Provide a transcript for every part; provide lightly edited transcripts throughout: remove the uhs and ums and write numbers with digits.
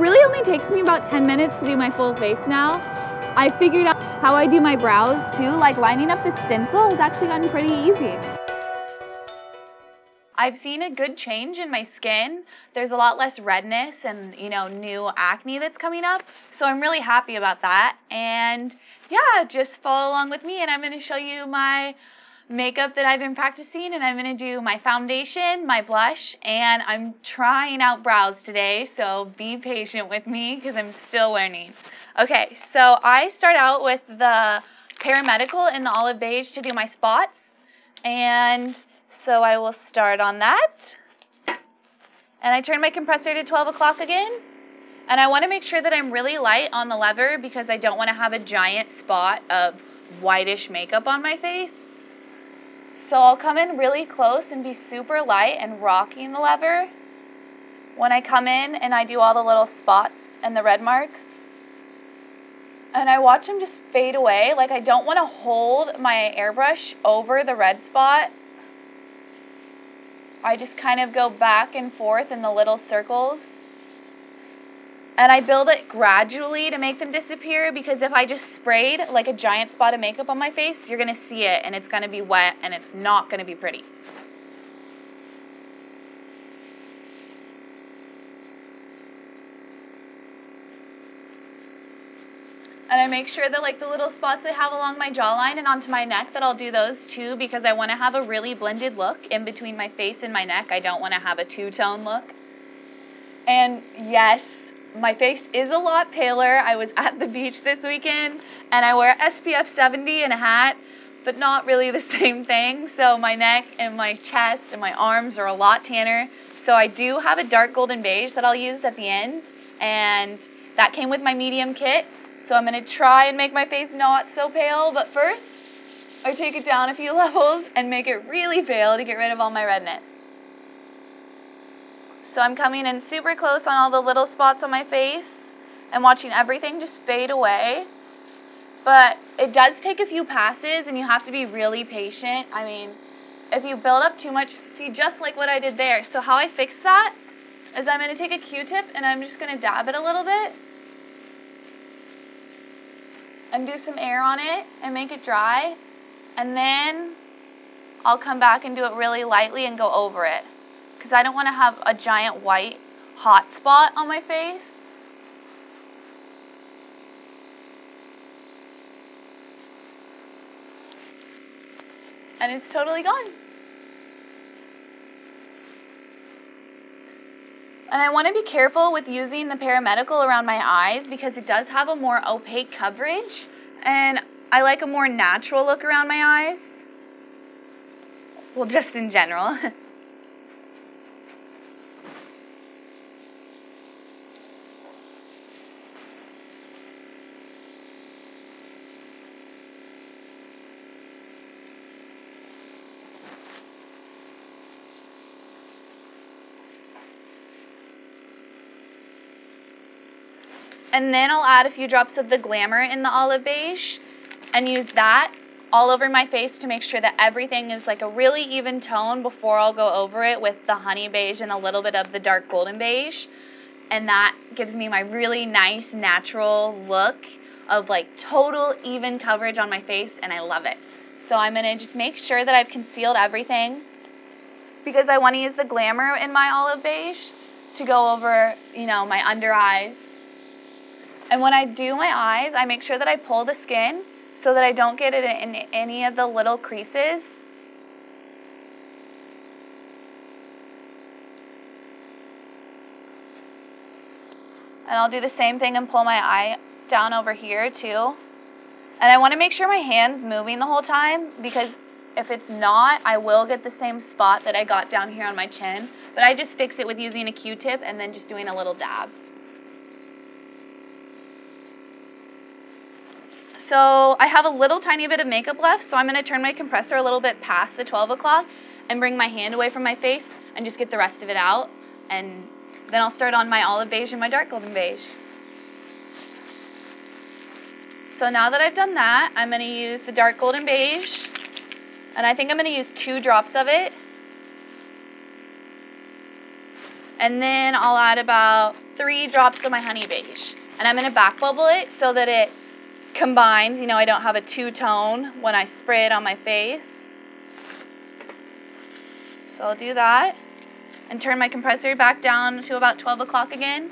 really only takes me about 10 minutes to do my full face now. I figured out how I do my brows too, like lining up the stencil has actually gotten pretty easy. I've seen a good change in my skin. There's a lot less redness and, you know, new acne that's coming up. So I'm really happy about that. And yeah, just follow along with me and I'm gonna show you my makeup that I've been practicing, and I'm gonna do my foundation, my blush, and I'm trying out brows today, so be patient with me because I'm still learning. Okay, so I start out with the PARAMEDICAL in the olive beige to do my spots, and so I will start on that. And I turn my compressor to 12 o'clock again, and I want to make sure that I'm really light on the lever because I don't want to have a giant spot of whitish makeup on my face. So I'll come in really close and be super light and rocking the lever when I come in and I do all the little spots and the red marks. And I watch them just fade away. Like I don't want to hold my airbrush over the red spot. I just kind of go back and forth in the little circles. And I build it gradually to make them disappear because if I just sprayed like a giant spot of makeup on my face, you're going to see it and it's going to be wet and it's not going to be pretty. And I make sure that like the little spots I have along my jawline and onto my neck that I'll do those too because I want to have a really blended look in between my face and my neck. I don't want to have a two-tone look. And yes, my face is a lot paler. I was at the beach this weekend and I wear SPF 70 and a hat, but not really the same thing. So my neck and my chest and my arms are a lot tanner. So I do have a dark golden beige that I'll use at the end, and that came with my medium kit. So I'm gonna try and make my face not so pale, but first I take it down a few levels and make it really pale to get rid of all my redness. So I'm coming in super close on all the little spots on my face and watching everything just fade away. But it does take a few passes and you have to be really patient. I mean, if you build up too much, see just like what I did there. So how I fix that is I'm going to take a Q-tip and I'm just going to dab it a little bit and do some air on it and make it dry. And then I'll come back and do it really lightly and go over it, because I don't want to have a giant white hot spot on my face. And it's totally gone. And I want to be careful with using the PARAMEDICAL around my eyes because it does have a more opaque coverage, and I like a more natural look around my eyes. Well, just in general. And then I'll add a few drops of the Glamour in the olive beige and use that all over my face to make sure that everything is like a really even tone before I'll go over it with the honey beige and a little bit of the dark golden beige. And that gives me my really nice natural look of like total even coverage on my face, and I love it. So I'm going to just make sure that I've concealed everything because I want to use the Glamour in my olive beige to go over, you know, my under eyes. And when I do my eyes, I make sure that I pull the skin so that I don't get it in any of the little creases. And I'll do the same thing and pull my eye down over here too. And I want to make sure my hand's moving the whole time because if it's not, I will get the same spot that I got down here on my chin. But I just fix it with using a Q-tip and then just doing a little dab. So I have a little tiny bit of makeup left, so I'm going to turn my compressor a little bit past the 12 o'clock and bring my hand away from my face and just get the rest of it out. And then I'll start on my olive beige and my dark golden beige. So now that I've done that, I'm going to use the dark golden beige, and I think I'm going to use 2 drops of it. And then I'll add about 3 drops of my honey beige. And I'm going to back bubble it so that it combines. You know, I don't have a two-tone when I spray it on my face. So I'll do that and turn my compressor back down to about 12 o'clock again.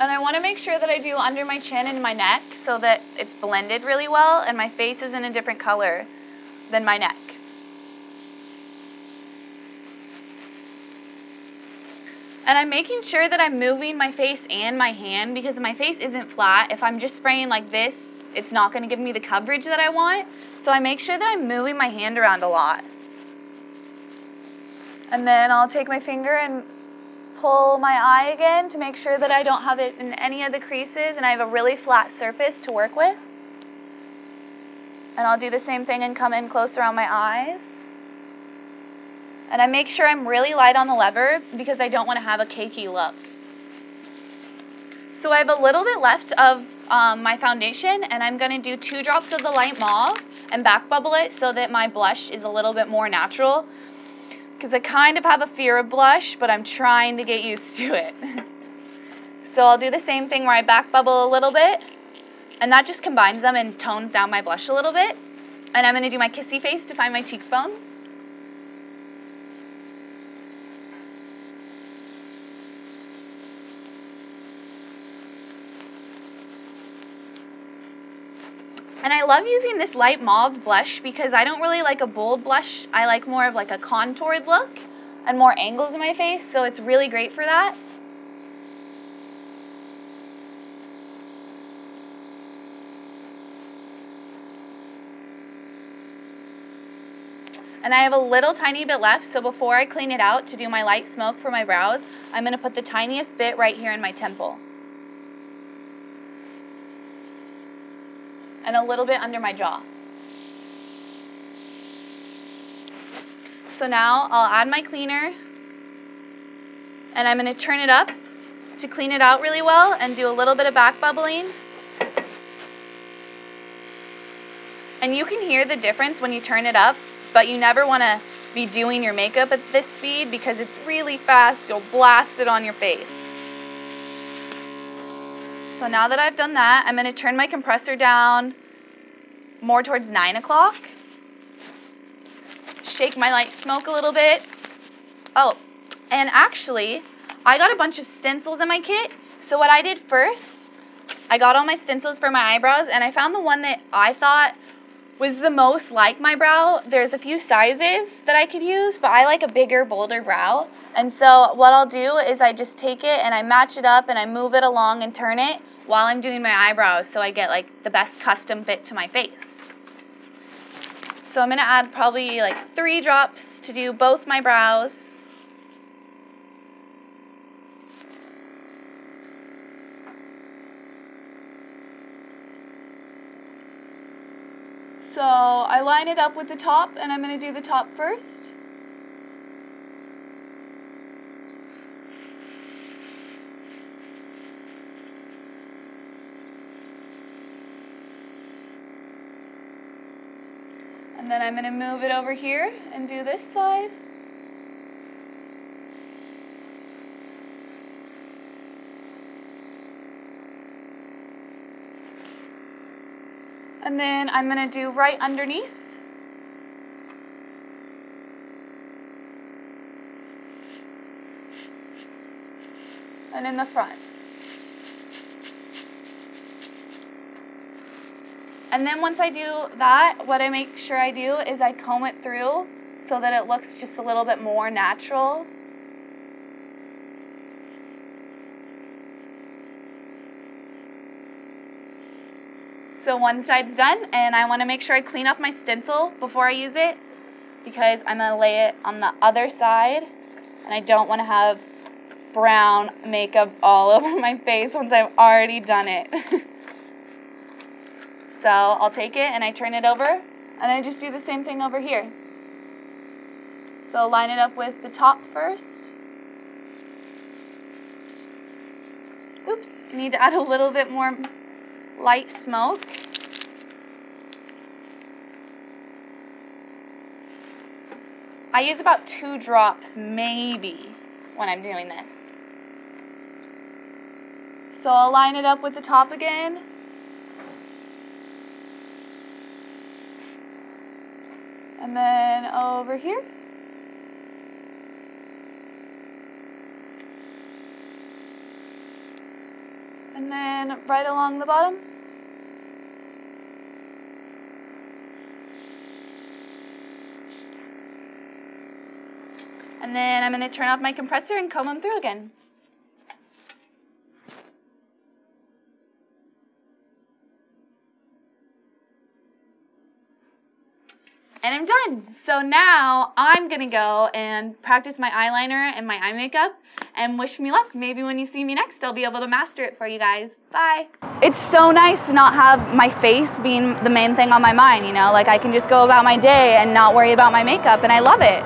And I want to make sure that I do under my chin and my neck so that it's blended really well and my face is in a different color than my neck. And I'm making sure that I'm moving my face and my hand because my face isn't flat. If I'm just spraying like this, it's not going to give me the coverage that I want. So I make sure that I'm moving my hand around a lot. And then I'll take my finger and pull my eye again to make sure that I don't have it in any of the creases and I have a really flat surface to work with. And I'll do the same thing and come in close around my eyes. And I make sure I'm really light on the lever because I don't want to have a cakey look. So I have a little bit left of my foundation and I'm going to do 2 drops of the light mauve and back bubble it so that my blush is a little bit more natural. Because I kind of have a fear of blush, but I'm trying to get used to it. So I'll do the same thing where I back bubble a little bit, and that just combines them and tones down my blush a little bit. And I'm going to do my kissy face to find my cheekbones. And I love using this light mauve blush because I don't really like a bold blush. I like more of like a contoured look and more angles in my face, so it's really great for that. And I have a little tiny bit left, so before I clean it out to do my light smoke for my brows, I'm going to put the tiniest bit right here in my temple. And a little bit under my jaw. So now I'll add my cleaner and I'm going to turn it up to clean it out really well and do a little bit of back bubbling. And you can hear the difference when you turn it up, but you never want to be doing your makeup at this speed because it's really fast. You'll blast it on your face. So now that I've done that, I'm going to turn my compressor down more towards 9 o'clock. Shake my light smoke a little bit. Oh, and actually, I got a bunch of stencils in my kit. So what I did first, I got all my stencils for my eyebrows, and I found the one that I thought was the most like my brow. There's a few sizes that I could use, but I like a bigger, bolder brow. And so what I'll do is I just take it and I match it up and I move it along and turn it while I'm doing my eyebrows so I get like the best custom fit to my face. So I'm going to add probably like 3 drops to do both my brows. So I line it up with the top and I'm going to do the top first. And then I'm going to move it over here and do this side. And then I'm going to do right underneath. And in the front. And then once I do that, what I make sure I do is I comb it through so that it looks just a little bit more natural. So one side's done, and I want to make sure I clean up my stencil before I use it because I'm going to lay it on the other side, and I don't want to have brown makeup all over my face once I've already done it. So I'll take it and I turn it over and I just do the same thing over here. So line it up with the top first. Oops, I need to add a little bit more light smoke. I use about 2 drops maybe when I'm doing this. So I'll line it up with the top again. And then over here. And then right along the bottom. And then I'm going to turn off my compressor and comb them through again. And I'm done. So now I'm going to go and practice my eyeliner and my eye makeup, and wish me luck. Maybe when you see me next, I'll be able to master it for you guys. Bye. It's so nice to not have my face being the main thing on my mind, you know? Like, I can just go about my day and not worry about my makeup, and I love it.